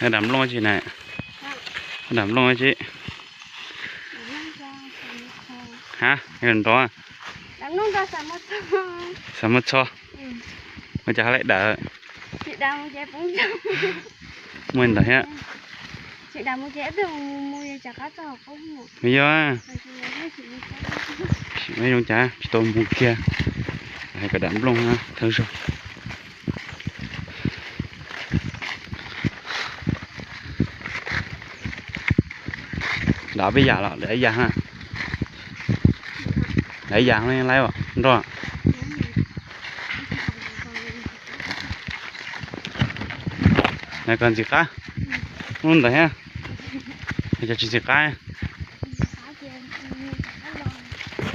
Nó đắm luôn chị này. Nó đắm luôn chị. Hả? Gần đó. Đắm luôn ra Sao mất cho? Mà chả lại đỡ. Chị đào một trái bún chông. Mình đỡ hết. Chị đào một trái từ mua chả cá cho không một. Bây giờ mấy con chả tôi mua kia. Hay cả đắm luôn ha, thử rồi. Đó bây giờ là để ra ha. Để ra lên lấy vào, rồi. Này còn gì khác? Không đấy ha. Bây giờ chỉ gì khác.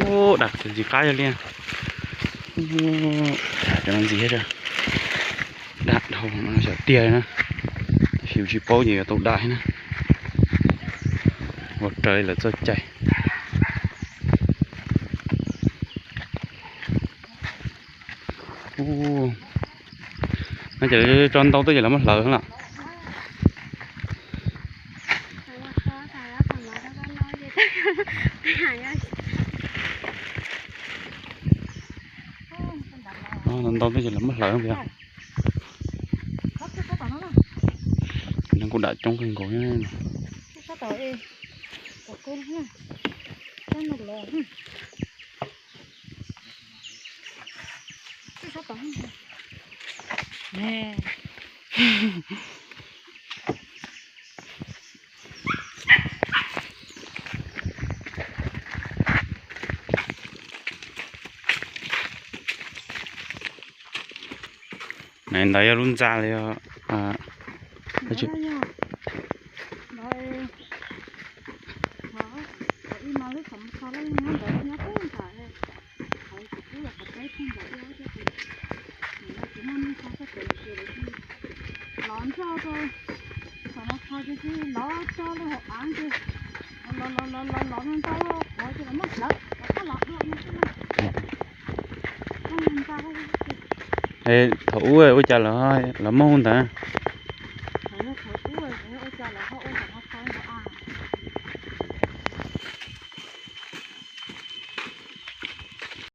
Ô, đặt gì khác cho liền. Cái làm gì hết rồi. Đặt đầu nó sẽ tiền nữa. Phiếu chỉ bao nhiêu tàu đại nữa. Một trời là rất chảy. Nó chạy tròn tàu tới giờ là mất lợ lắm. Tròn tàu tới giờ là mất lợ không kìa. Nó cũng đã trong cái cổ nha. Nè. Này đây luôn raเลยà. Cái chuyện. Lón cho tôi, còn nó cho cái nó cho nó học án chứ, lón cho nó cho nó mất đất, nó lọt nó Ê, thủ ơi, ôi trời ơi, là mông ta.